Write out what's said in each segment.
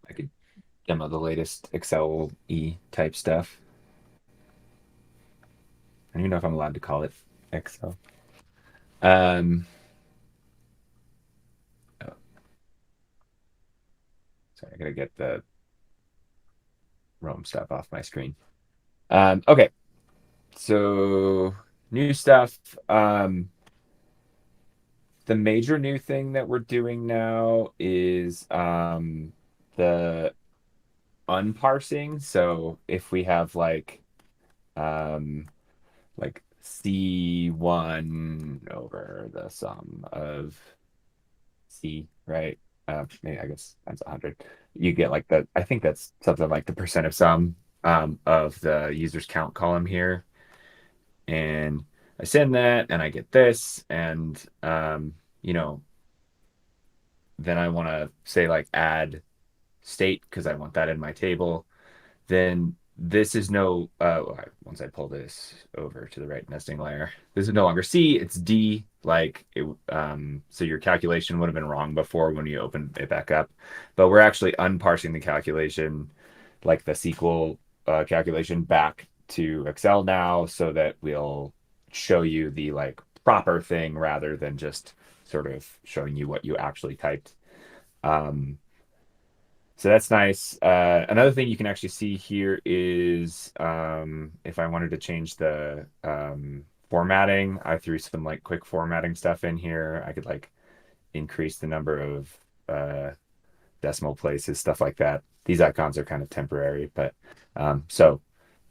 I could demo the latest Excel E type stuff. I don't even know if I'm allowed to call it Excel. Um, oh, sorry, I gotta get the Rome stuff off my screen. Okay, so new stuff. The major new thing that we're doing now is the unparsing. So if we have um like C1 over the sum of C, right? Maybe I guess times 100. You get like the, I think that's something like the percent of sum of the user's count column here. And I send that and I get this. And, you know, then I want to say like add state because I want that in my table. Then this is no, once I pull this over to the right nesting layer, this is no longer C, it's D. So your calculation would have been wrong before when you open it back up, but we're actually unparsing the calculation, like the SQL calculation back to Excel now, so that we'll show you the like proper thing rather than just sort of showing you what you actually typed. Um, so that's nice. Another thing you can actually see here is if I wanted to change the formatting, I threw some like quick formatting stuff in here. I could like increase the number of uh, decimal places, stuff like that. These icons are kind of temporary, but so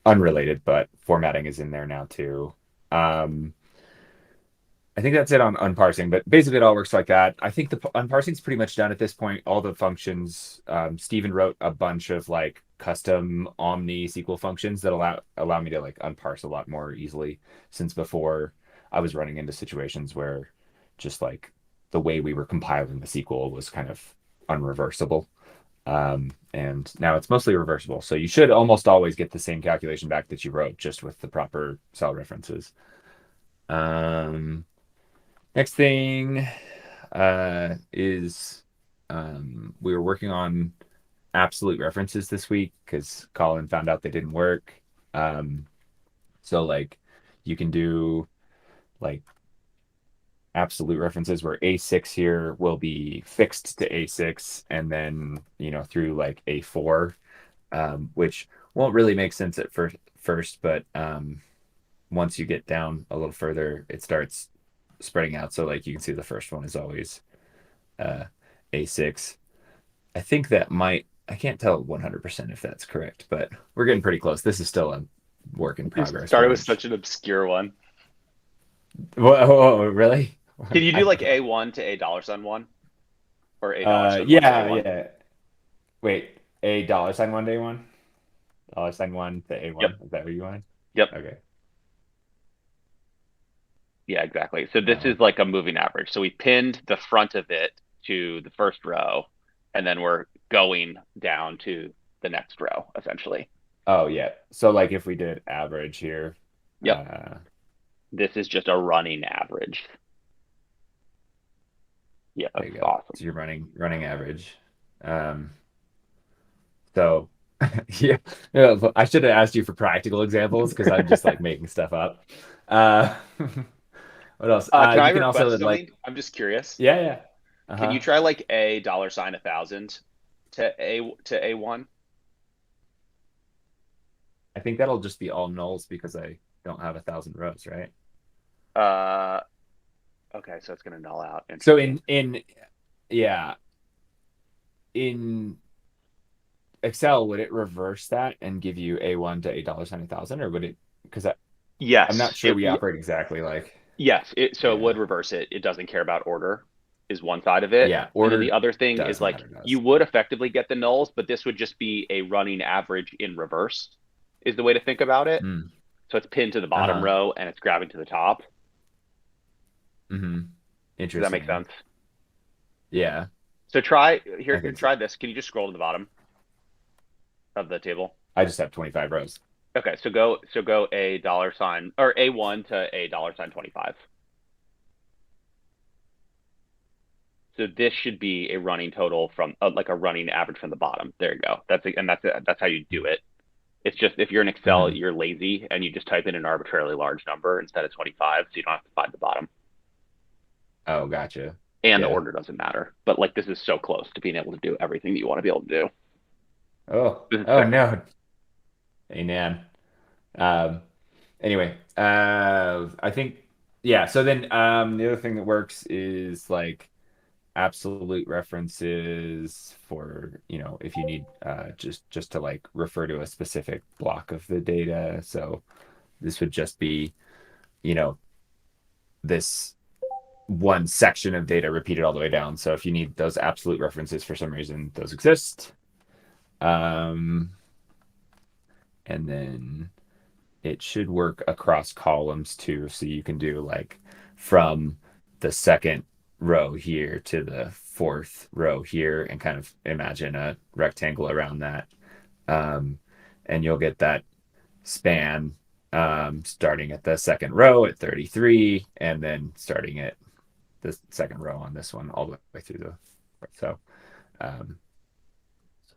unrelated, but formatting is in there now too. Um, I think that's it on unparsing, but basically it all works like that. I think the unparsing is pretty much done at this point. All the functions, Steven wrote a bunch of like custom Omni SQL functions that allow me to like unparse a lot more easily. Since before I was running into situations where just like the way we were compiling the SQL was kind of unreversible. And now it's mostly reversible. So you should almost always get the same calculation back that you wrote, just with the proper cell references. Um, Next thing is we were working on absolute references this week because Colin found out they didn't work. Um, so like you can do like absolute references where A6 here will be fixed to A6 and then through like A4, which won't really make sense at first, but once you get down a little further, it starts spreading out. So like you can see the first one is always uh, A6. I think that might, I can't tell 100% if that's correct, but we're getting pretty close. This is still a work in You progress, started pretty with much. such an obscure one. Whoa, whoa, whoa, really? Can you do I, like A1 to A dollar sign one or A dollar sign one to yeah, A1? yeah. Wait, a dollar sign one day one? Dollar sign one to Yep. A1? Is that what you want? Yep. Okay. Yeah, exactly. So this That is one. like a moving average. So we pinned the front of it to the first row, and then we're going down to the next row, essentially. Oh, yeah. So like if we did average here, Yep. uh, This is just a running average. Yeah, there that's you go. awesome. So you're running average. Um, So, yeah, yeah, I should have asked you for practical examples because I'm just like making stuff up. Uh, what else? Can I You can also request like, something? I'm just curious. yeah, yeah. Can Uh-huh. you try like a dollar sign 1,000 to A1? I think that'll just be all nulls because I don't have 1,000 rows, right? Uh, okay, so it's gonna null out. So Interesting. yeah, in Excel, would it reverse that and give you A1 to $8 on 1,000, or would it? Because I'm not Yes, sure we operate exactly like, yes. So it yeah, would reverse it. It doesn't care about order, is one side of it. yeah. And then the Order other thing is does like matter to you us. would effectively get the nulls, but this would just be a running average in reverse, is the way to think about it. Mm. So it's pinned to the bottom Uh-huh. row and it's grabbing to the top. Mm-hmm. Does that make Interesting. sense? Yeah, So try here, I think so. try this. Can you just scroll to the bottom of the table? I just have 25 rows. Okay, so go a dollar sign or A1 to a dollar sign 25. So this should be a running total from like a running average from the bottom. There you go. That's how you do it. It's just if you're in Excel, Mhm. you're lazy and you just type in an arbitrarily large number instead of 25, so you don't have to find the bottom. Oh, gotcha. And the Yeah. order doesn't matter. But like this is so close to being able to do everything that you want to be able to do. Oh, This is oh sick. no. Hey, man. Um, anyway, I think, yeah. So then, the other thing that works is like absolute references for, if you need, just to like refer to a specific block of the data. So this would just be, you know, this one section of data repeated all the way down. So if you need those absolute references for some reason, those exist. Um, and then it should work across columns too. So you can do like from the second row here to the fourth row here and kind of imagine a rectangle around that. Um, and you'll get that span starting at the second row at 33 and then starting at the second row on this one all the way through the so um,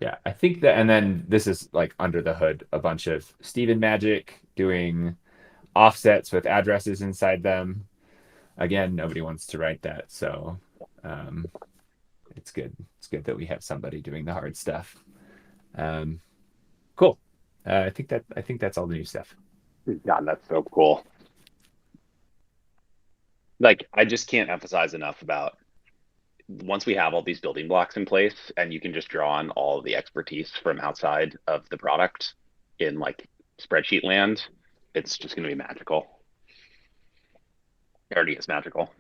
yeah, I think that, and then this is like under the hood, a bunch of Steven magic doing offsets with addresses inside them. Again, nobody wants to write that, so um, it's good. It's good that we have somebody doing the hard stuff. Um, cool. I think that's all the new stuff. God, that's so cool. Like I just can't emphasize enough about once we have all these building blocks in place and you can just draw on all the expertise from outside of the product in like spreadsheet land, it's just going to be magical. It already is magical.